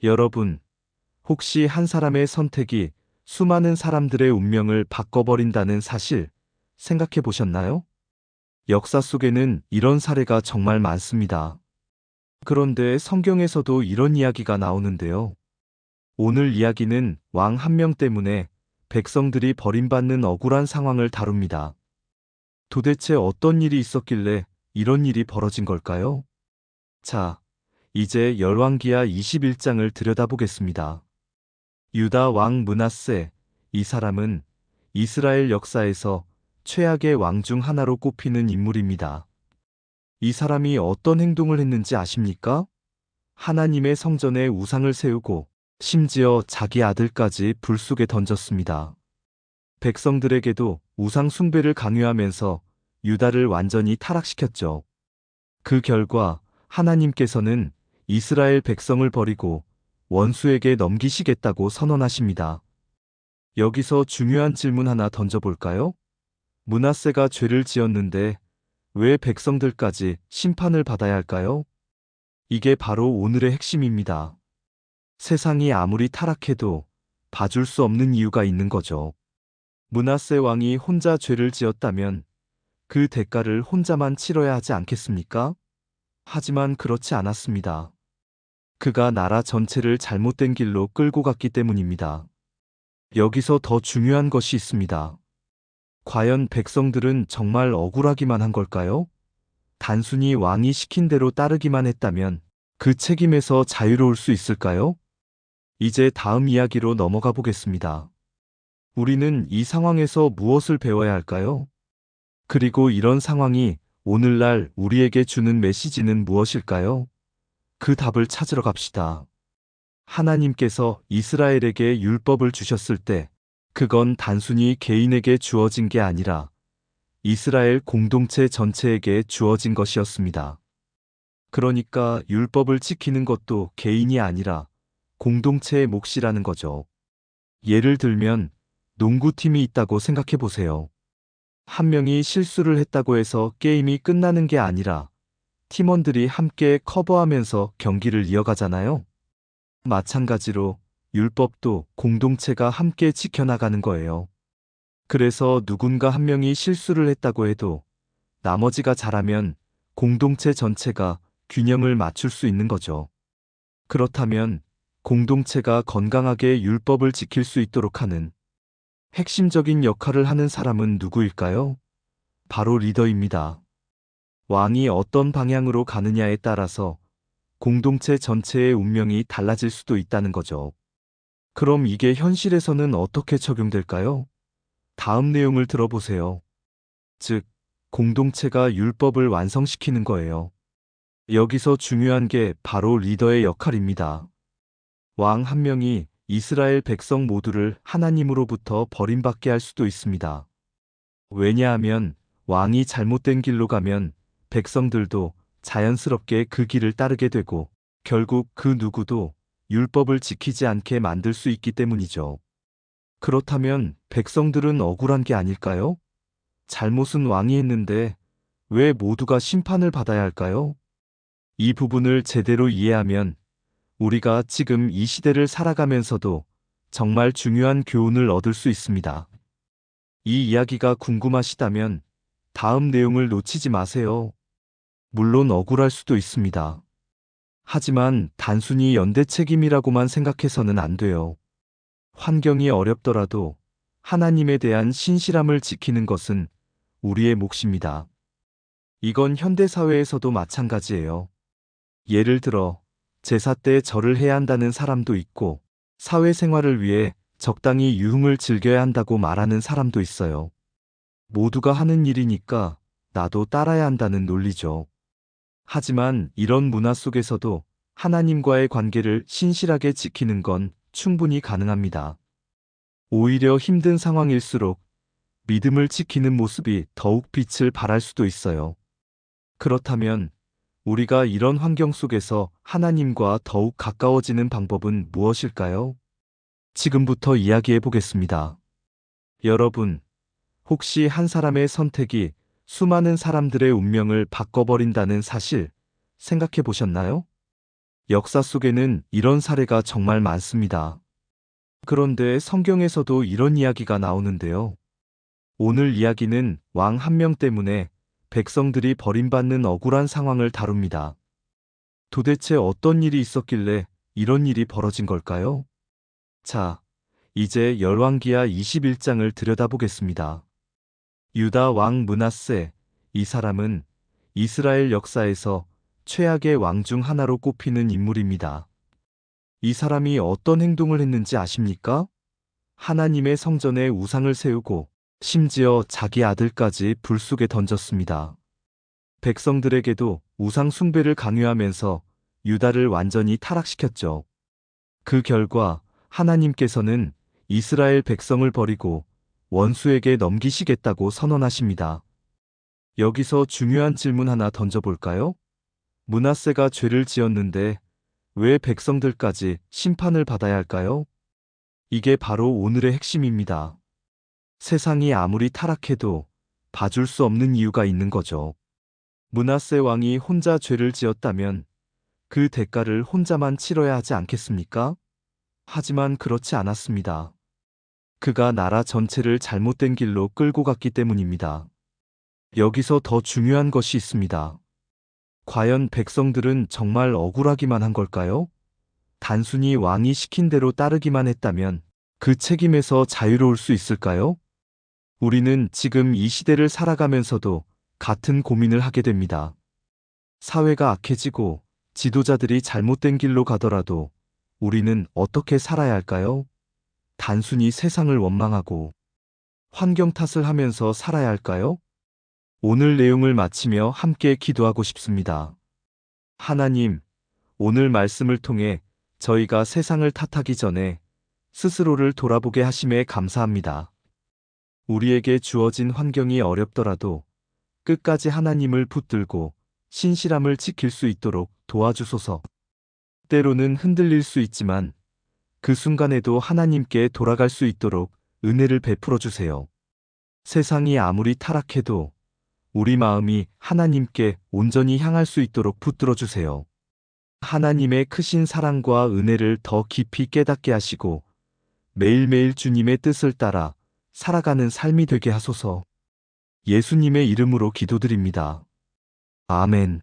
여러분, 혹시 한 사람의 선택이 수많은 사람들의 운명을 바꿔버린다는 사실 생각해 보셨나요? 역사 속에는 이런 사례가 정말 많습니다. 그런데 성경에서도 이런 이야기가 나오는데요. 오늘 이야기는 왕 한 명 때문에 백성들이 버림받는 억울한 상황을 다룹니다. 도대체 어떤 일이 있었길래 이런 일이 벌어진 걸까요? 자, 이제 열왕기하 21장을 들여다보겠습니다. 유다 왕 므낫세, 이 사람은 이스라엘 역사에서 최악의 왕 중 하나로 꼽히는 인물입니다. 이 사람이 어떤 행동을 했는지 아십니까? 하나님의 성전에 우상을 세우고 심지어 자기 아들까지 불 속에 던졌습니다. 백성들에게도 우상 숭배를 강요하면서 유다를 완전히 타락시켰죠. 그 결과 하나님께서는 이스라엘 백성을 버리고 원수에게 넘기시겠다고 선언하십니다. 여기서 중요한 질문 하나 던져볼까요? 므낫세가 죄를 지었는데 왜 백성들까지 심판을 받아야 할까요? 이게 바로 오늘의 핵심입니다. 세상이 아무리 타락해도 봐줄 수 없는 이유가 있는 거죠. 므낫세 왕이 혼자 죄를 지었다면 그 대가를 혼자만 치러야 하지 않겠습니까? 하지만 그렇지 않았습니다. 그가 나라 전체를 잘못된 길로 끌고 갔기 때문입니다. 여기서 더 중요한 것이 있습니다. 과연 백성들은 정말 억울하기만 한 걸까요? 단순히 왕이 시킨 대로 따르기만 했다면 그 책임에서 자유로울 수 있을까요? 이제 다음 이야기로 넘어가 보겠습니다. 우리는 이 상황에서 무엇을 배워야 할까요? 그리고 이런 상황이 오늘날 우리에게 주는 메시지는 무엇일까요? 그 답을 찾으러 갑시다. 하나님께서 이스라엘에게 율법을 주셨을 때 그건 단순히 개인에게 주어진 게 아니라 이스라엘 공동체 전체에게 주어진 것이었습니다. 그러니까 율법을 지키는 것도 개인이 아니라 공동체의 몫이라는 거죠. 예를 들면 농구팀이 있다고 생각해 보세요. 한 명이 실수를 했다고 해서 게임이 끝나는 게 아니라 팀원들이 함께 커버하면서 경기를 이어가잖아요. 마찬가지로 율법도 공동체가 함께 지켜나가는 거예요. 그래서 누군가 한 명이 실수를 했다고 해도 나머지가 잘하면 공동체 전체가 균형을 맞출 수 있는 거죠. 그렇다면 공동체가 건강하게 율법을 지킬 수 있도록 하는 핵심적인 역할을 하는 사람은 누구일까요? 바로 리더입니다. 왕이 어떤 방향으로 가느냐에 따라서 공동체 전체의 운명이 달라질 수도 있다는 거죠. 그럼 이게 현실에서는 어떻게 적용될까요? 다음 내용을 들어보세요. 즉, 공동체가 율법을 완성시키는 거예요. 여기서 중요한 게 바로 리더의 역할입니다. 왕 한 명이 이스라엘 백성 모두를 하나님으로부터 버림받게 할 수도 있습니다. 왜냐하면 왕이 잘못된 길로 가면 백성들도 자연스럽게 그 길을 따르게 되고 결국 그 누구도 율법을 지키지 않게 만들 수 있기 때문이죠. 그렇다면 백성들은 억울한 게 아닐까요? 잘못은 왕이 했는데 왜 모두가 심판을 받아야 할까요? 이 부분을 제대로 이해하면 우리가 지금 이 시대를 살아가면서도 정말 중요한 교훈을 얻을 수 있습니다. 이 이야기가 궁금하시다면 다음 내용을 놓치지 마세요. 물론 억울할 수도 있습니다. 하지만 단순히 연대 책임이라고만 생각해서는 안 돼요. 환경이 어렵더라도 하나님에 대한 신실함을 지키는 것은 우리의 몫입니다. 이건 현대사회에서도 마찬가지예요. 예를 들어 제사 때 절을 해야 한다는 사람도 있고 사회생활을 위해 적당히 유흥을 즐겨야 한다고 말하는 사람도 있어요. 모두가 하는 일이니까 나도 따라야 한다는 논리죠. 하지만 이런 문화 속에서도 하나님과의 관계를 신실하게 지키는 건 충분히 가능합니다. 오히려 힘든 상황일수록 믿음을 지키는 모습이 더욱 빛을 발할 수도 있어요. 그렇다면 우리가 이런 환경 속에서 하나님과 더욱 가까워지는 방법은 무엇일까요? 지금부터 이야기해 보겠습니다. 여러분, 혹시 한 사람의 선택이 수많은 사람들의 운명을 바꿔버린다는 사실 생각해 보셨나요? 역사 속에는 이런 사례가 정말 많습니다. 그런데 성경에서도 이런 이야기가 나오는데요. 오늘 이야기는 왕 한 명 때문에 백성들이 버림받는 억울한 상황을 다룹니다. 도대체 어떤 일이 있었길래 이런 일이 벌어진 걸까요? 자, 이제 열왕기하 21장을 들여다보겠습니다. 유다 왕 므낫세, 이 사람은 이스라엘 역사에서 최악의 왕 중 하나로 꼽히는 인물입니다. 이 사람이 어떤 행동을 했는지 아십니까? 하나님의 성전에 우상을 세우고 심지어 자기 아들까지 불 속에 던졌습니다. 백성들에게도 우상 숭배를 강요하면서 유다를 완전히 타락시켰죠. 그 결과 하나님께서는 이스라엘 백성을 버리고 원수에게 넘기시겠다고 선언하십니다. 여기서 중요한 질문 하나 던져볼까요? 므낫세가 죄를 지었는데 왜 백성들까지 심판을 받아야 할까요? 이게 바로 오늘의 핵심입니다. 세상이 아무리 타락해도 봐줄 수 없는 이유가 있는 거죠. 므낫세 왕이 혼자 죄를 지었다면 그 대가를 혼자만 치러야 하지 않겠습니까? 하지만 그렇지 않았습니다. 그가 나라 전체를 잘못된 길로 끌고 갔기 때문입니다. 여기서 더 중요한 것이 있습니다. 과연 백성들은 정말 억울하기만 한 걸까요? 단순히 왕이 시킨 대로 따르기만 했다면 그 책임에서 자유로울 수 있을까요? 우리는 지금 이 시대를 살아가면서도 같은 고민을 하게 됩니다. 사회가 악해지고 지도자들이 잘못된 길로 가더라도 우리는 어떻게 살아야 할까요? 단순히 세상을 원망하고 환경 탓을 하면서 살아야 할까요? 오늘 내용을 마치며 함께 기도하고 싶습니다. 하나님, 오늘 말씀을 통해 저희가 세상을 탓하기 전에 스스로를 돌아보게 하심에 감사합니다. 우리에게 주어진 환경이 어렵더라도 끝까지 하나님을 붙들고 신실함을 지킬 수 있도록 도와주소서. 때로는 흔들릴 수 있지만 그 순간에도 하나님께 돌아갈 수 있도록 은혜를 베풀어 주세요. 세상이 아무리 타락해도 우리 마음이 하나님께 온전히 향할 수 있도록 붙들어 주세요. 하나님의 크신 사랑과 은혜를 더 깊이 깨닫게 하시고 매일매일 주님의 뜻을 따라 살아가는 삶이 되게 하소서. 예수님의 이름으로 기도드립니다. 아멘.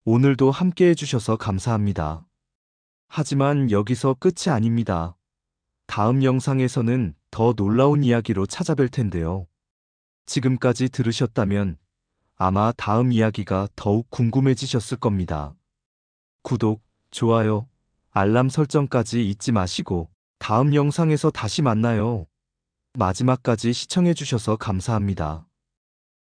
오늘도 함께 해주셔서 감사합니다. 하지만 여기서 끝이 아닙니다. 다음 영상에서는 더 놀라운 이야기로 찾아뵐 텐데요. 지금까지 들으셨다면 아마 다음 이야기가 더욱 궁금해지셨을 겁니다. 구독, 좋아요, 알람 설정까지 잊지 마시고 다음 영상에서 다시 만나요. 마지막까지 시청해주셔서 감사합니다.